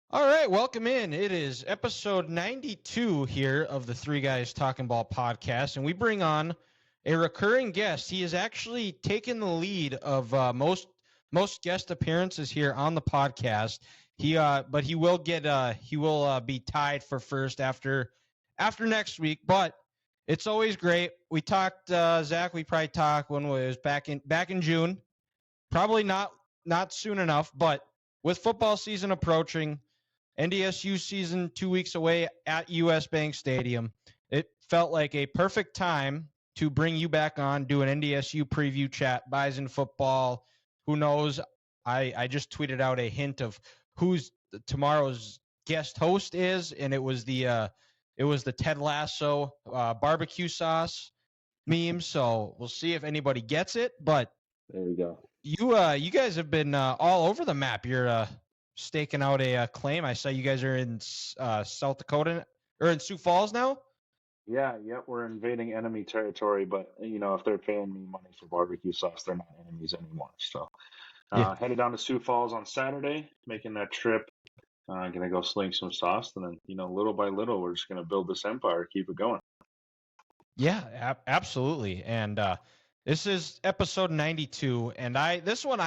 All right, welcome in. It is episode 92 here of the Three Guys Talking Ball podcast, and we bring on a recurring guest. He has actually taken the lead of most guest appearances here on the podcast. But he will be tied for first after next week. But it's always great. We talked, Zach. We probably talked when it was back in June. Probably not soon enough, but with football season approaching. NDSU season 2 weeks away at US Bank Stadium. It felt like a perfect time to bring you back on, do an NDSU preview chat, Bison football. Who knows? I just tweeted out a hint of who's tomorrow's guest host is, and it was the Ted Lasso barbecue sauce meme. So we'll see if anybody gets it. But there we go. You guys have been all over the map. You're staking out a claim. I saw you guys are in South Dakota or in Sioux Falls now. Yeah, we're invading enemy territory, but if they're paying me money for barbecue sauce, they're not enemies anymore. So headed down to Sioux Falls on Saturday, making that trip. Gonna go sling some sauce, and then little by little, we're just gonna build this empire, keep it going. Yeah, absolutely. And this is episode 92, and this one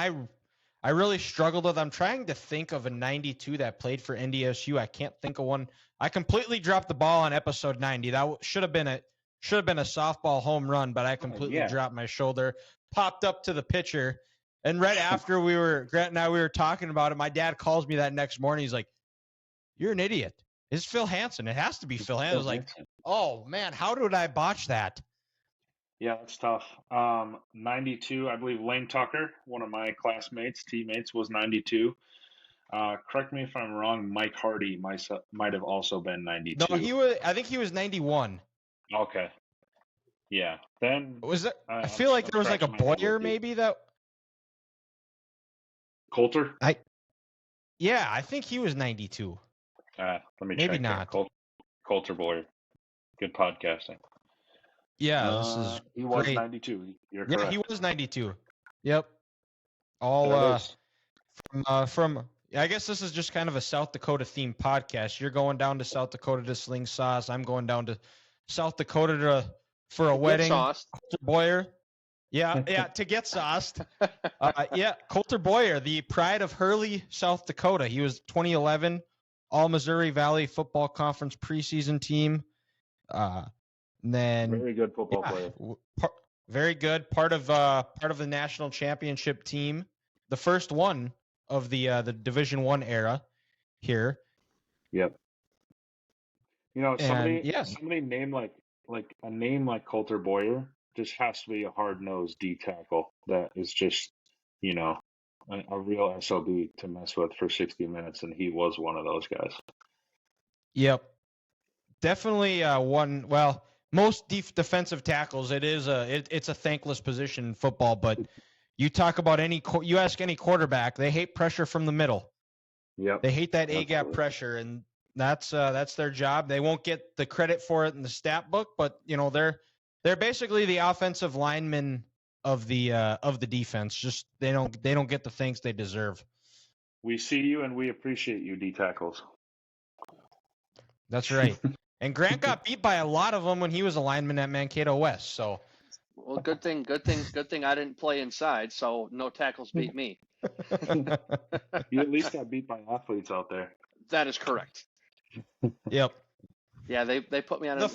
I really struggled with. I'm trying to think of a 92 that played for NDSU. I can't think of one. I completely dropped the ball on episode 90. That should have been a softball home run, but I completely dropped my shoulder, popped up to the pitcher, and right after Grant and I were talking about it, my dad calls me that next morning. He's like, "You're an idiot. It's Phil Hansen. It has to be Phil Hansen." I was like, "Oh man, how did I botch that?" Yeah, that's tough. 92, I believe Lane Tucker, one of my teammates, was 92. Correct me if I'm wrong. Mike Hardy might have also been 92. No, I think he was 91. Okay. Yeah. Then was it? I feel like there was like a Boyer maybe that. Coulter. Yeah, I think he was 92. Let me maybe check. Not. Coulter Boyer. Good podcasting. Yeah, this is he was great. 92. You're correct. He was 92. Yep. All from I guess this is just kind of a South Dakota themed podcast. You're going down to South Dakota to sling sauce. I'm going down to South Dakota for a wedding. Sauced. Coulter Boyer. Yeah, to get sauced. Coulter Boyer, the pride of Hurley, South Dakota. He was 2011 All Missouri Valley Football Conference preseason team. And then very good football player. Very good. Part of the national championship team, the first one of the Division I era here. Yep. Somebody named like a name like Coulter Boyer just has to be a hard-nosed D tackle that is just a real SOB to mess with for 60 minutes, and he was one of those guys. Yep. Definitely one. Well, most defensive tackles, it's a thankless position in football. But you talk about you ask any quarterback, they hate pressure from the middle. Yep. They hate that A-gap pressure, and that's their job. They won't get the credit for it in the stat book, but they're basically the offensive linemen of the defense. Just they don't get the thanks they deserve. We see you and we appreciate you, D tackles. That's right. And Grant got beat by a lot of them when he was a lineman at Mankato West. So, well, good thing I didn't play inside, so no tackles beat me. You at least got beat by athletes out there. That is correct. Yep. Yeah, they put me on. The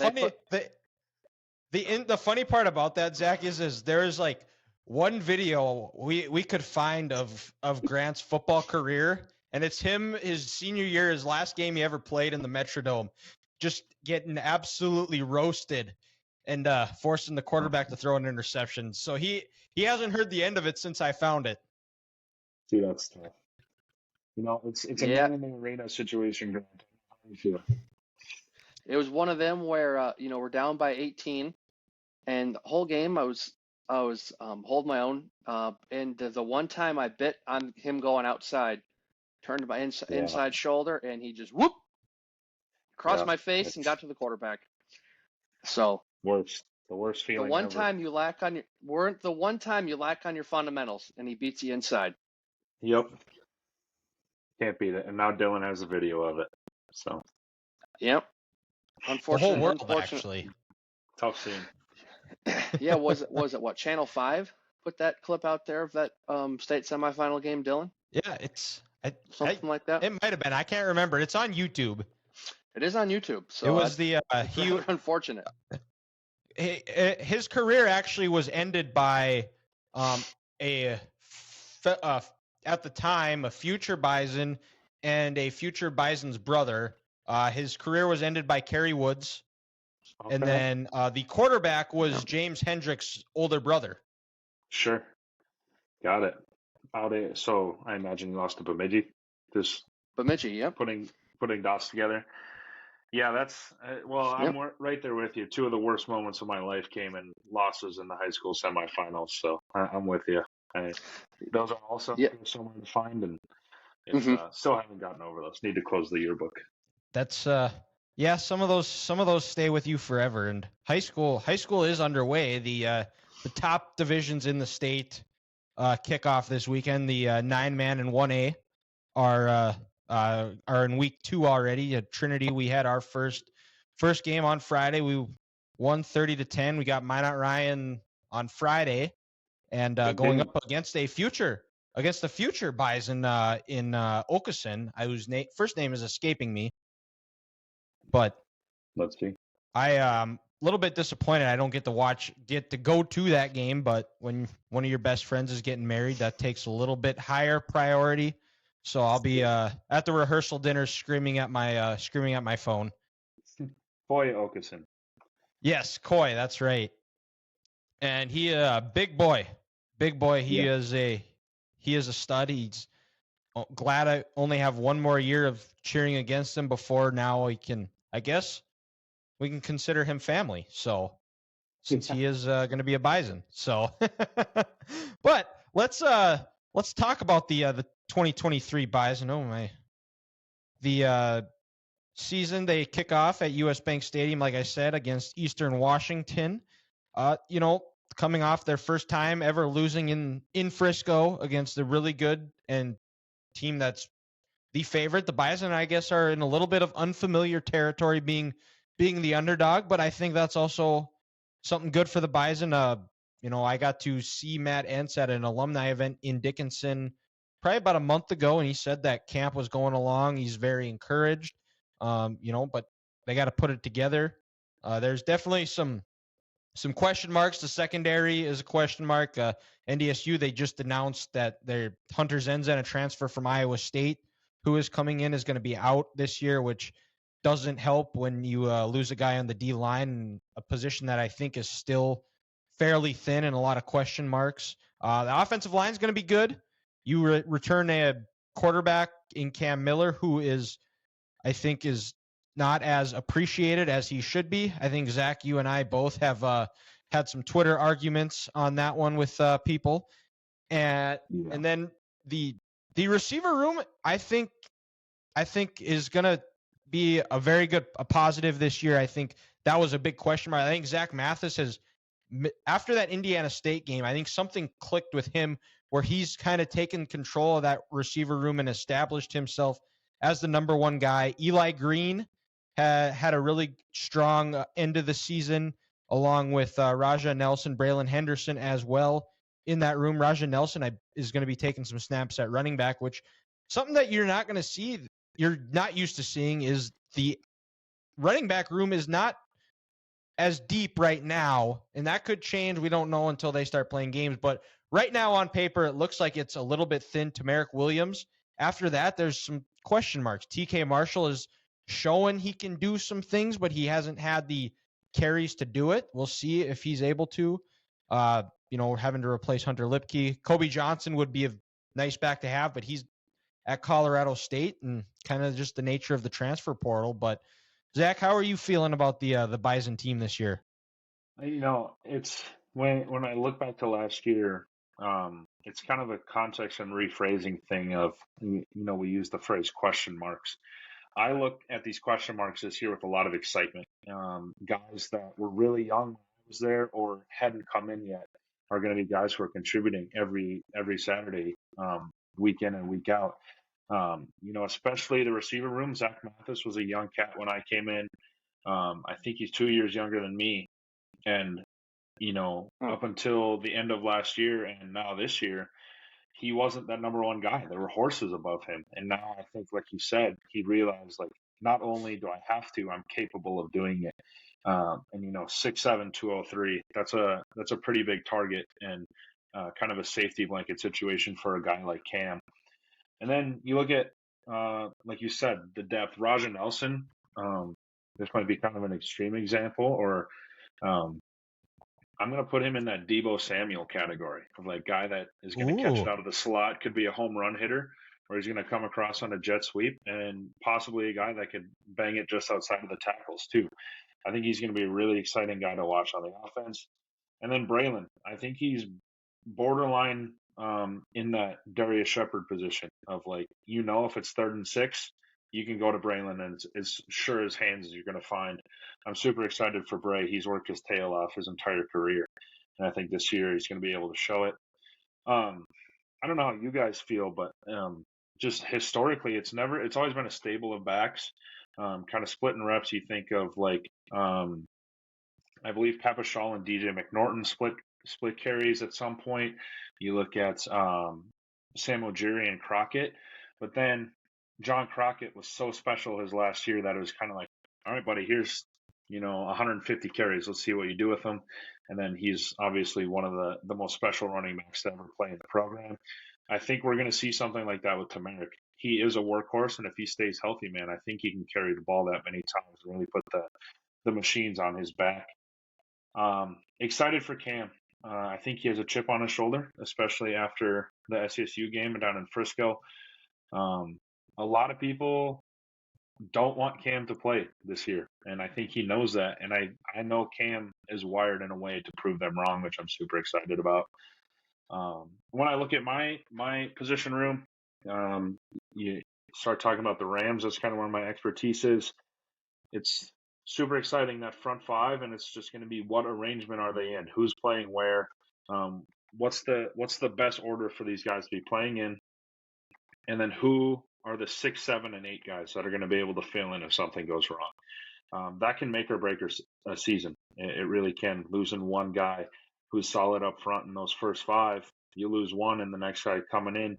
funny part about that, Zach, is there's like one video we could find of Grant's football career, and it's him his senior year, his last game he ever played in the Metrodome, just getting absolutely roasted and forcing the quarterback to throw an interception. So he hasn't heard the end of it since I found it. See, that's tough. It's a man in the arena situation, Grant. How do you feel? It was one of them where we're down by 18, and the whole game I was holding my own. And the one time I bit on him going outside, turned my inside shoulder, and he just whoop across my face and got to the quarterback. So the worst feeling. The one ever. time you lack on your fundamentals, and he beats you inside. Yep. Can't beat it. And now Dylan has a video of it. So Yep. The whole world, Unfortunate. actually. tough scene. Yeah, was it what Channel 5 put that clip out there of that state semifinal game, Dylan? Yeah, it's Something like that. it might have been. I can't remember. It's on YouTube. It is on YouTube, so It was the that's rather unfortunate. his career actually was ended by a at the time a future Bison and a future Bison's brother. His career was ended by Kerry Woods, and then the quarterback was James Hendrick's older brother. Sure. Got it. So I imagine you lost to Bemidji. Just Bemidji, yep. Putting dots together. Yeah, that's I'm right there with you. Two of the worst moments of my life came in losses in the high school semifinals. So I'm with you. Those are also somewhere to find, and still haven't gotten over those. Need to close the yearbook. That's yeah. Some of those stay with you forever. And high school is underway. The top divisions in the state kick off this weekend. The 9-man and 1A are in week 2 already. At Trinity, we had our first game on Friday. We won 30-10. We got Minot Ryan on Friday, and going up against the future Bison in Okeson, whose first name is escaping me. But let's see. I a little bit disappointed I don't get to go to that game. But when one of your best friends is getting married, that takes a little bit higher priority. So I'll be at the rehearsal dinner screaming at my phone. Coy Okeson. Yes, Coy, that's right. And he big boy. He is a stud. He's glad I only have one more year of cheering against him before now I guess we can consider him family. So since he is going to be a Bison. So but let's talk about the 2023 Bison. Oh my. The season they kick off at US Bank Stadium, like I said, against Eastern Washington. Coming off their first time ever losing in Frisco against a really good and team that's the favorite. The Bison, I guess, are in a little bit of unfamiliar territory being the underdog, but I think that's also something good for the Bison. I got to see Matt Entz at an alumni event in Dickinson probably about a month ago, and he said that camp was going along. He's very encouraged, but they got to put it together. There's definitely some question marks. The secondary is a question mark. NDSU, they just announced that their Hunter Zenzen, a transfer from Iowa State, who is coming in, is going to be out this year, which doesn't help when you lose a guy on the D line, a position that I think is still fairly thin and a lot of question marks. The offensive line is going to be good. You return a quarterback in Cam Miller, who I think is not as appreciated as he should be. I think, Zach, you and I both have had some Twitter arguments on that one with people. And then the receiver room, I think is going to be a very good, a positive this year. I think that was a big question mark. I think Zach Mathis has, after that Indiana State game, I think something clicked with him where he's kind of taken control of that receiver room and established himself as the number one guy. Eli Green had a really strong end of the season, along with Raja Nelson, Braylon Henderson as well in that room. Raja Nelson is going to be taking some snaps at running back, which something that you're not going to see, you're not used to seeing, is the running back room is not as deep right now, and that could change. We don't know until they start playing games, but right now on paper, it looks like it's a little bit thin. Tamarick Williams. After that, there's some question marks. TK Marshall is showing he can do some things, but he hasn't had the carries to do it. We'll see if he's able to. Having to replace Hunter Lipke. Kobe Johnson would be a nice back to have, but he's at Colorado State, and kind of just the nature of the transfer portal. But Zach, how are you feeling about the Bison team this year? It's when I look back to last year, it's kind of a context and rephrasing thing of, we use the phrase question marks. I look at these question marks this year with a lot of excitement. Guys that were really young when I was there or hadn't come in yet are going to be guys who are contributing every Saturday, week in and week out. Especially the receiver room. Zach Mathis was a young cat when I came in. I think he's 2 years younger than me. And, up until the end of last year and now this year, he wasn't that number one guy. There were horses above him. And now I think, like you said, he realized, like, not only do I have to, I'm capable of doing it. 6'7", 203, that's a pretty big target and kind of a safety blanket situation for a guy like Cam. And then you look at, like you said, the depth. Raja Nelson, this might be kind of an extreme example, or I'm going to put him in that Debo Samuel category of like guy that is going to catch it out of the slot, could be a home run hitter, or he's going to come across on a jet sweep, and possibly a guy that could bang it just outside of the tackles too. I think he's going to be a really exciting guy to watch on the offense. And then Braylon, I think he's borderline in that Darius Shepard position of like, if it's 3rd and 6, you can go to Braylon and it's as sure as hands as you're going to find. I'm super excited for Bray. He's worked his tail off his entire career. And I think this year he's going to be able to show it. I don't know how you guys feel, but just historically, it's always been a stable of backs, kind of splitting reps. You think of like, I believe Papachal and DJ McNorton split carries at some point. You look at Sam Ujiri and Crockett, but then John Crockett was so special his last year that it was kind of like, all right, buddy, here's 150 carries. Let's see what you do with them. And then he's obviously one of the most special running backs to ever play in the program. I think we're going to see something like that with Tamarick. He is a workhorse, and if he stays healthy, man, I think he can carry the ball that many times and really put the machines on his back. Excited for Cam. I think he has a chip on his shoulder, especially after the SDSU game down in Frisco. A lot of people don't want Cam to play this year, and I think he knows that. And I know Cam is wired in a way to prove them wrong, which I'm super excited about. When I look at my position room, you start talking about the Rams. That's kind of where my expertise is. It's super exciting, that front five, and it's just going to be what arrangement are they in? Who's playing where? What's the best order for these guys to be playing in? And then who are the 6, 7, and 8 guys that are going to be able to fill in if something goes wrong? That can make or break a season. It really can. Losing one guy who's solid up front in those first 5, you lose one, and the next guy coming in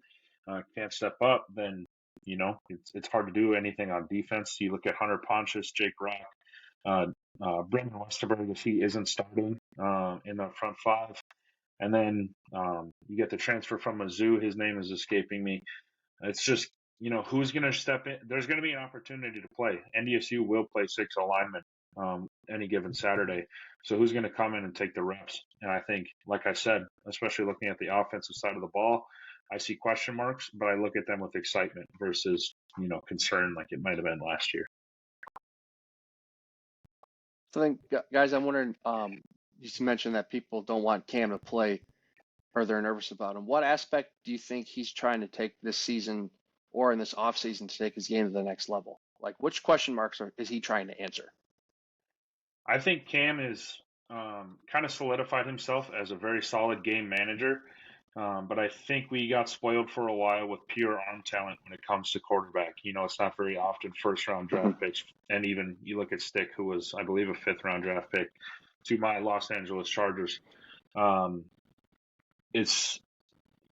can't step up, then it's hard to do anything on defense. You look at Hunter Pontius, Jake Rock, Brendan Westerberg, if he isn't starting in the front 5. And then you get the transfer from Mizzou. His name is escaping me. It's just, who's going to step in? There's going to be an opportunity to play. NDSU will play 6 alignment any given Saturday. So who's going to come in and take the reps? And I think, like I said, especially looking at the offensive side of the ball, I see question marks, but I look at them with excitement versus, concern like it might have been last year. So then, guys, I'm wondering, you just mentioned that people don't want Cam to play or they're nervous about him. What aspect do you think he's trying to take this season or in this offseason to take his game to the next level? Like, which question marks is he trying to answer? I think Cam is kind of solidified himself as a very solid game manager. But I think we got spoiled for a while with pure arm talent when it comes to quarterback. It's not very often first-round draft picks. And even you look at Stick, who was, I believe, a 5th-round draft pick to my Los Angeles Chargers.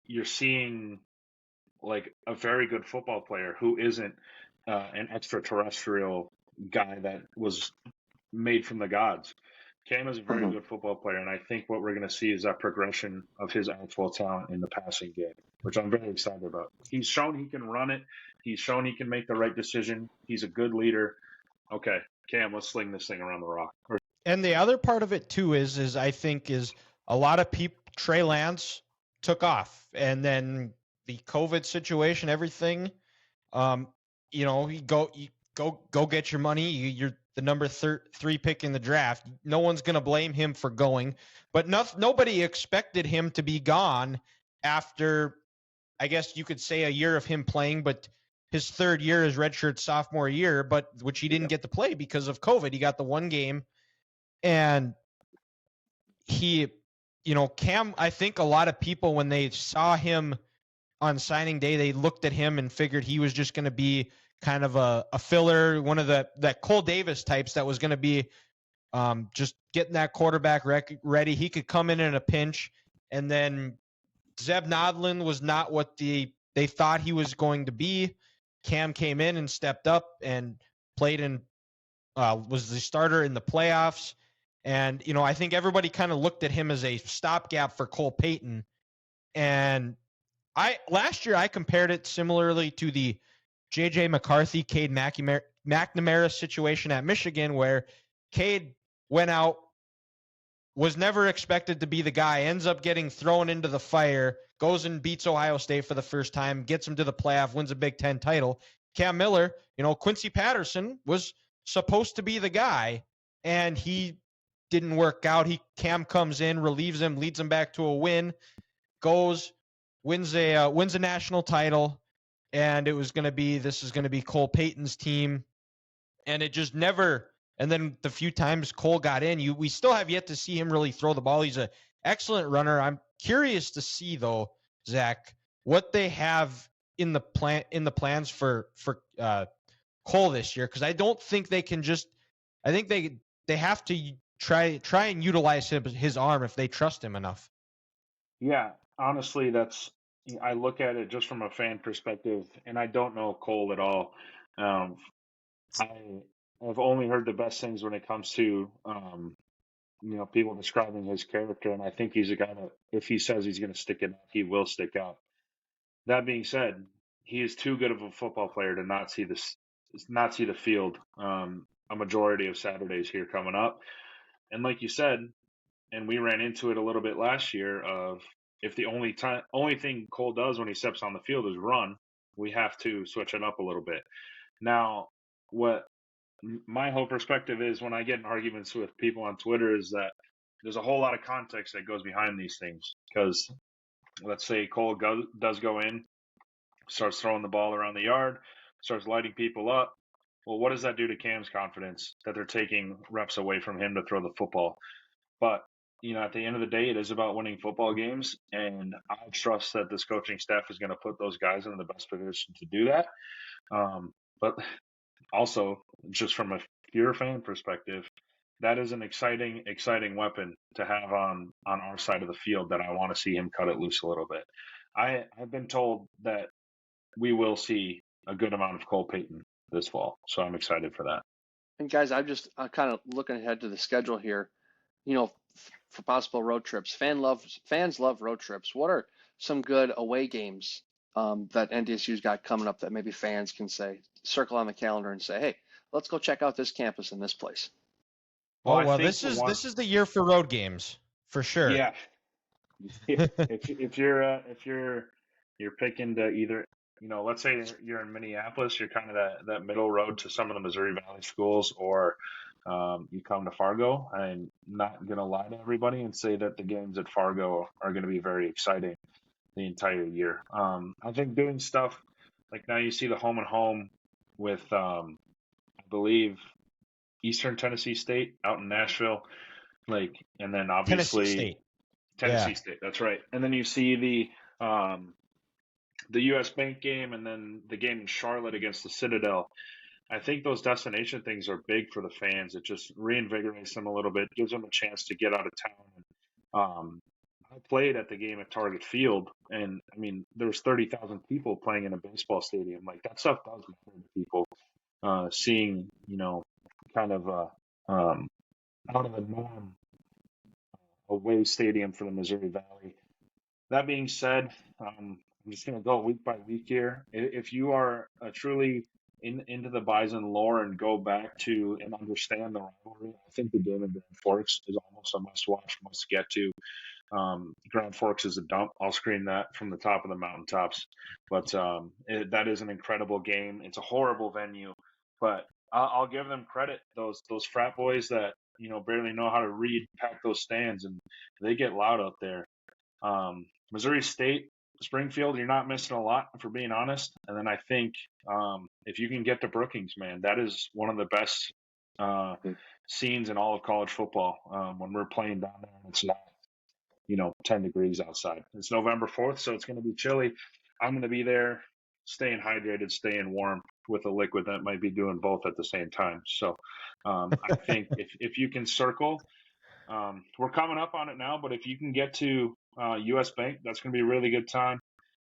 You're seeing like a very good football player who isn't an extraterrestrial guy that was made from the gods. Cam is a very good football player, and I think what we're going to see is that progression of his actual talent in the passing game, which I'm very excited about. He's shown he can run it. He's shown he can make the right decision. He's a good leader. Okay, Cam, let's sling this thing around the rock. And the other part of it too is I think is a lot of people. Trey Lance took off, and then the COVID situation, everything. You go get your money. You're the number 3 pick in the draft. No one's going to blame him for going, but nobody expected him to be gone after, I guess you could say, a year of him playing, but his 3rd year, his redshirt sophomore year, but which he didn't get to play because of COVID. He got the 1 game, and he, Cam, I think a lot of people, when they saw him on signing day, they looked at him and figured he was just going to be kind of a filler, one of that Cole Davis types that was going to be just getting that quarterback ready. He could come in a pinch, and then Zeb Nodlin was not what they thought he was going to be. Cam came in and stepped up and played in was the starter in the playoffs. And, I think everybody kind of looked at him as a stopgap for Cole Payton. And last year I compared it similarly to the J.J. McCarthy, Cade McNamara situation at Michigan, where Cade went out, was never expected to be the guy, ends up getting thrown into the fire, goes and beats Ohio State for the first time, gets him to the playoff, wins a Big Ten title. Cam Miller, Quincy Patterson was supposed to be the guy, and he didn't work out. Cam comes in, relieves him, leads him back to a win, wins a national title, and this is going to be Cole Payton's team, and it just never. And then the few times Cole got in, we still have yet to see him really throw the ball. He's an excellent runner. I'm curious to see though, Zach, what they have in the plans for Cole this year, because I don't think they can just. I think they have to try and utilize his arm if they trust him enough. Yeah, honestly, I look at it just from a fan perspective, and I don't know Cole at all. I've only heard the best things when it comes to people describing his character, and I think he's a guy that if he says he's going to stick it out, he will stick out. That being said, he is too good of a football player to not see the field a majority of Saturdays here coming up. And like you said, and we ran into it a little bit last year of if the only thing Cole does when he steps on the field is run, we have to switch it up a little bit. Now, what my whole perspective is when I get in arguments with people on Twitter is that there's a whole lot of context that goes behind these things. Because let's say Cole does go in, starts throwing the ball around the yard, starts lighting people up. Well, what does that do to Cam's confidence that they're taking reps away from him to throw the football? But, at the end of the day, it is about winning football games. And I trust that this coaching staff is going to put those guys in the best position to do that. But also, just from a pure fan perspective, that is an exciting weapon to have on our side of the field that I want to see him cut it loose a little bit. I've been told that we will see a good amount of Cole Payton this fall, so I'm excited for that. And guys, I'm just kind of looking ahead to the schedule here. For possible road trips, fans love road trips. What are some good away games that NDSU's got coming up that maybe fans can circle on the calendar and say, hey, let's go check out this campus in this place? Well, this is the year for road games for sure. Yeah. if you're picking to either, let's say you're in Minneapolis, you're kind of that middle road to some of the Missouri Valley schools, or you come to Fargo. I'm not going to lie to everybody and say that the games at Fargo are going to be very exciting the entire year. I think doing stuff like now you see the home and home with, I believe, Eastern Tennessee State out in Nashville, and then obviously Tennessee State. That's right. And then you see the U.S. Bank game, and then the game in Charlotte against the Citadel. I think those destination things are big for the fans. It just reinvigorates them a little bit, gives them a chance to get out of town. I played at the game at Target Field, and I mean, there was 30,000 people playing in a baseball stadium. Like that stuff does matter to people. Seeing, kind of out of the norm away stadium for the Missouri Valley. That being said, I'm just going to go week by week here. If you are truly into the Bison lore and go back to and understand the rivalry, I think the game in Grand Forks is almost a must-watch, must-get to. Grand Forks is a dump. I'll scream that from the top of the mountaintops. But that is an incredible game. It's a horrible venue, but I'll give them credit. Those frat boys that barely know how to read pack those stands, and they get loud out there. Missouri State, Springfield, you're not missing a lot, for being honest. And then I think if you can get to Brookings, man, that is one of the best scenes in all of college football when we're playing down there and it's not 10 degrees outside. It's November 4th, so it's going to be chilly. I'm going to be there, staying hydrated, staying warm with a liquid that might be doing both at the same time. So I think if you can circle, we're coming up on it now, but if you can get to US Bank, that's going to be a really good time.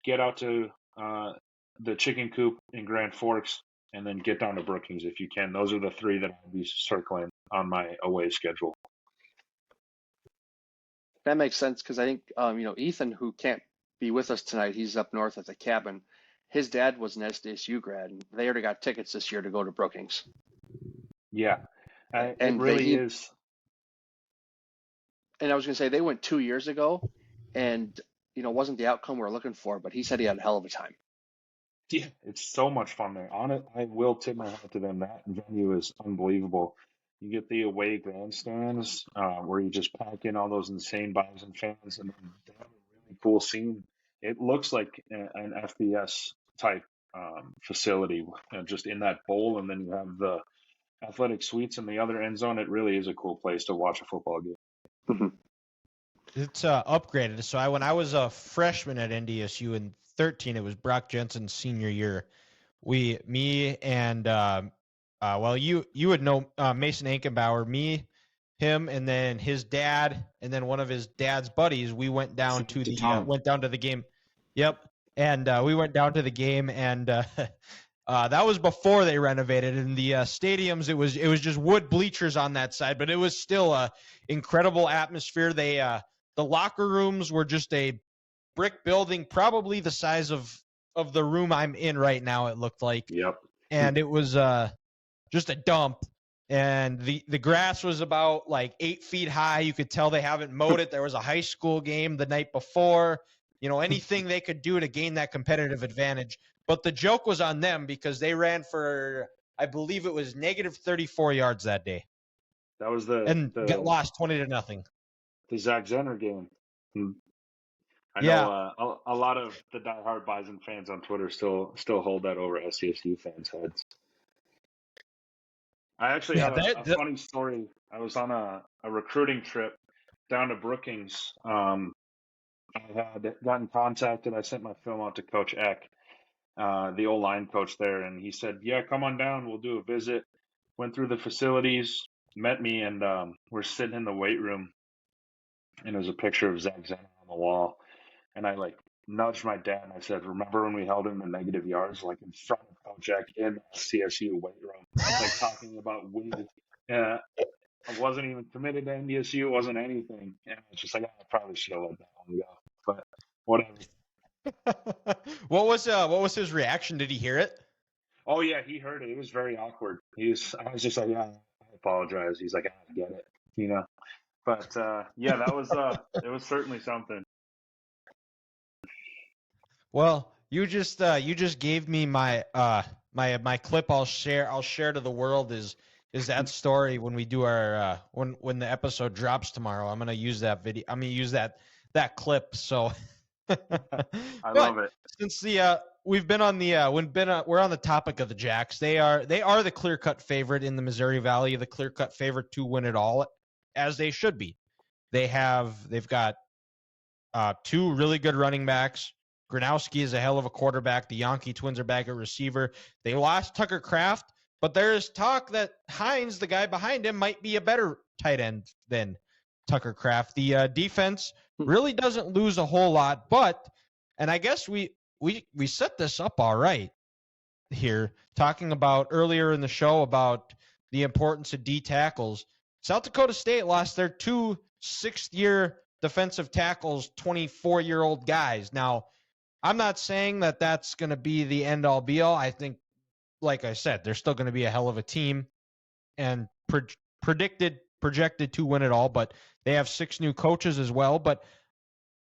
Get out to the Chicken Coop in Grand Forks, and then get down to Brookings if you can. Those are the three that I'll be circling on my away schedule. That makes sense because I think Ethan, who can't be with us tonight, he's up north at the cabin. His dad was an SDSU grad, and they already got tickets this year to go to Brookings. Yeah, it And really is. And I was going to say they went 2 years ago, and wasn't the outcome we were looking for, but he said he had a hell of a time. Yeah, it's so much fun there. On it, I will tip my hat to them. That venue is unbelievable. You get the away grandstands where you just pack in all those insane Bison fans, and then they have a really cool scene. It looks like an FBS type facility, just in that bowl, and then you have the athletic suites in the other end zone. It really is a cool place to watch a football game. It's upgraded. So when I was a freshman at NDSU in 2013, it was Brock Jensen's senior year. Me and you would know Mason Ankenbauer, me, him, and then his dad, and then one of his dad's buddies. We went down to the game. Yep, and we went down to the game, and that was before they renovated. In the stadiums, it was just wood bleachers on that side, but it was still a incredible atmosphere. The locker rooms were just a brick building, probably the size of the room I'm in right now, it looked like. Yep. And it was just a dump. And the grass was about like 8 feet high. You could tell they haven't mowed it. There was a high school game the night before. Anything they could do to gain that competitive advantage. But the joke was on them because they ran for, I believe it was negative 34 yards that day. That was got lost 20-0. The Zach Zenner game. I know a lot of the diehard Bison fans on Twitter still hold that over SCSU fans' heads. I actually have a funny story. I was on a recruiting trip down to Brookings. I had gotten contacted. I sent my film out to Coach Eck, the old line coach there, and he said, "Yeah, come on down. We'll do a visit." Went through the facilities, met me, and we're sitting in the weight room. And there was a picture of Zach Zenner on the wall. And I nudged my dad and I said, "Remember when we held him in negative yards, in front of Coach Jack in the CSU weight room, talking about weed?" I wasn't even committed to NDSU, it wasn't anything. And it's just I probably should have let that one go. But whatever. What was his reaction? Did he hear it? Oh yeah, he heard it. It was very awkward. I was just like, "Yeah, I apologize." He's like, "I get it," But yeah, that was it was certainly something. Well, you just gave me my my clip. I'll share to the world is that story when we do our when the episode drops tomorrow. I'm gonna use that video. I'm gonna use that clip. So I love it. Since we've been on the we're on the topic of the Jacks. They are the clear-cut favorite in the Missouri Valley, the clear-cut favorite to win it all, as they should be. They've got two really good running backs. Gronowski is a hell of a quarterback. The Yankee twins are back at receiver. They lost Tucker Kraft, but there is talk that Hines, the guy behind him, might be a better tight end than Tucker Kraft. The defense really doesn't lose a whole lot, and I guess we set this up all right here, talking about earlier in the show about the importance of D tackles. South Dakota State lost their 2 sixth-year defensive tackles, 24-year-old guys. Now, I'm not saying that that's going to be the end-all, be-all. I think, like I said, they're still going to be a hell of a team and projected to win it all, but they have 6 new coaches as well. But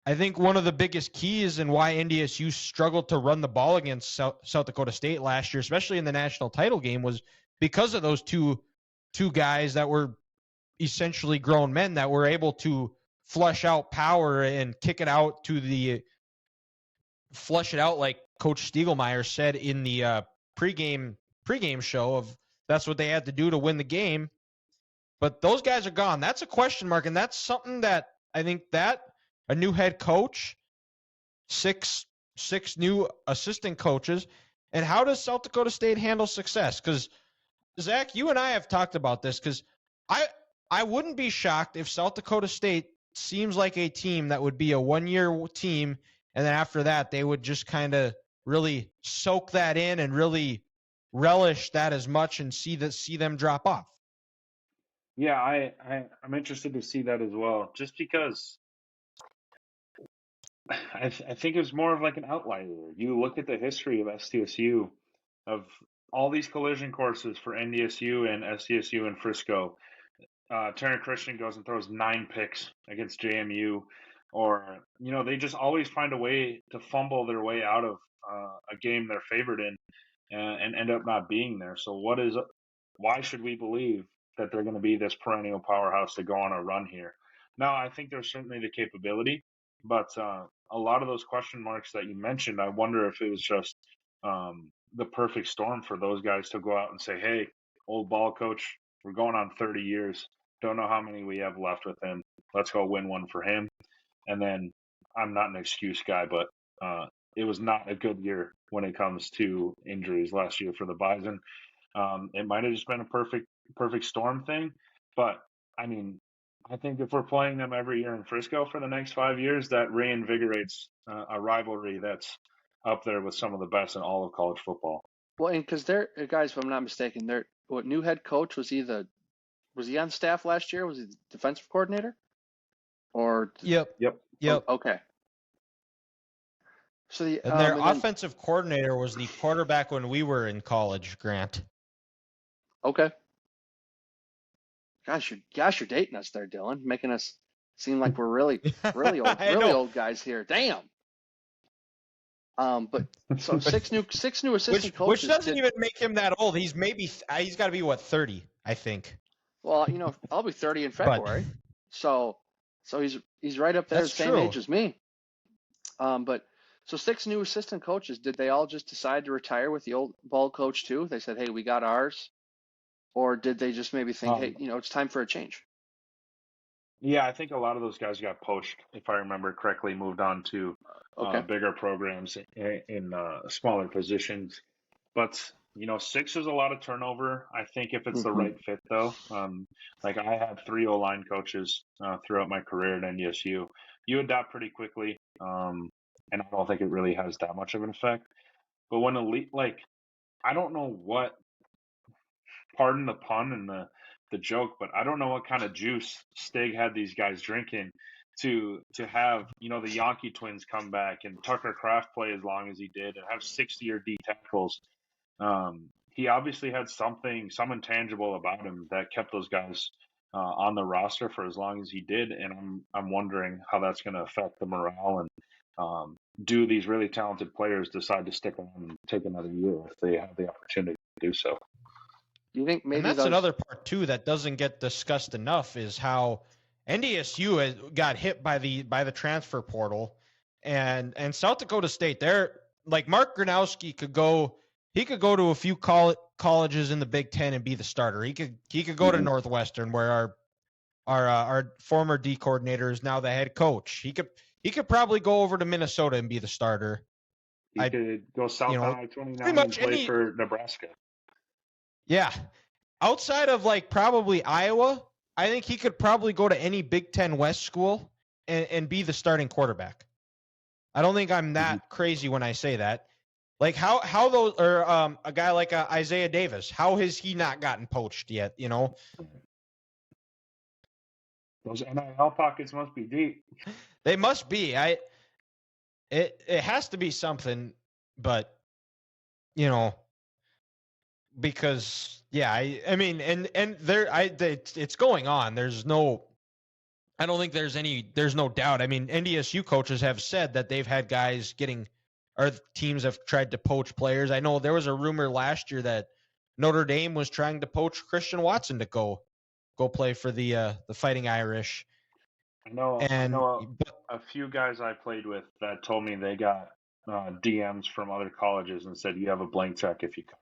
I think one of the biggest keys and why NDSU struggled to run the ball against South Dakota State last year, especially in the national title game, was because of those two guys that were essentially grown men that were able to flush out power and kick it out flush it out, like Coach Stiegelmeier said in the pregame show, of that's what they had to do to win the game. But those guys are gone. That's a question mark, and that's something that I think that a new head coach, 6 6 new assistant coaches, and how does South Dakota State handle success? Because Zach, you and I have talked about this. Because I wouldn't be shocked if South Dakota State seems like a team that would be a 1-year team, and then after that they would just kind of really soak that in and really relish that as much and see them drop off. Yeah, I'm interested to see that as well, just because I think it's more of like an outlier. You look at the history of SDSU, of all these collision courses for NDSU and SDSU and Frisco. Turner Christian goes and throws 9 picks against JMU, or they just always find a way to fumble their way out of a game they're favored in, and end up not being there. So why should we believe that they're going to be this perennial powerhouse to go on a run here? Now, I think there's certainly the capability, but a lot of those question marks that you mentioned, I wonder if it was just the perfect storm for those guys to go out and say, hey, old ball coach, we're going on 30 years. Don't know how many we have left with him. Let's go win one for him. And then I'm not an excuse guy, but it was not a good year when it comes to injuries last year for the Bison. It might have just been a perfect storm thing, but I mean, I think if we're playing them every year in Frisco for the next 5 years, that reinvigorates a rivalry that's up there with some of the best in all of college football. Well, and because they're guys, if I'm not mistaken, new head coach was he on staff last year? Was he the defensive coordinator? Or Yep. Okay. So their offensive coordinator was the quarterback when we were in college, Grant. Okay. Gosh, you're dating us there, Dylan, making us seem like we're really old guys here. Damn. But so six new assistant coaches, which doesn't even make him that old. He's got to be 30, I think. Well, I'll be 30 in February, so he's right up there, the same age as me. But so 6 new assistant coaches. Did they all just decide to retire with the old ball coach too? They said, "Hey, we got ours," or did they just maybe think, "Hey, it's time for a change"? Yeah, I think a lot of those guys got poached, if I remember correctly, moved on to bigger programs in smaller positions. But 6 is a lot of turnover. I think if it's the right fit, though, like I had 3 O-line coaches throughout my career at NDSU. You adapt pretty quickly, and I don't think it really has that much of an effect. But when I don't know what, pardon the pun and the joke, but I don't know what kind of juice Stig had these guys drinking to have the Yankee twins come back and Tucker Kraft play as long as he did and have 60-year D tackles. He obviously had some intangible about him that kept those guys on the roster for as long as he did, and I'm wondering how that's going to affect the morale and do these really talented players decide to stick around and take another year if they have the opportunity to do so. Do you think maybe that's another part too that doesn't get discussed enough is how NDSU got hit by the transfer portal, and South Dakota State. They're like Mark Gronowski could go to a few colleges in the Big Ten and be the starter. He could go to Northwestern, where our former D coordinator is now the head coach. He could probably go over to Minnesota and be the starter. He could go south on I-29 and play for Nebraska. Yeah. Outside of probably Iowa, I think he could probably go to any Big Ten West school and be the starting quarterback. I don't think I'm that crazy when I say that. Like how those, or a guy like Isaiah Davis, how has he not gotten poached yet? Those NIL pockets must be deep. They must be. It has to be something, but because I mean, and there it's going on. I don't think there's no doubt. I mean, NDSU coaches have said that they've had guys or teams have tried to poach players. I know there was a rumor last year that Notre Dame was trying to poach Christian Watson to go play for the Fighting Irish. I know a few guys I played with that told me they got DMs from other colleges and said, "You have a blank check if you come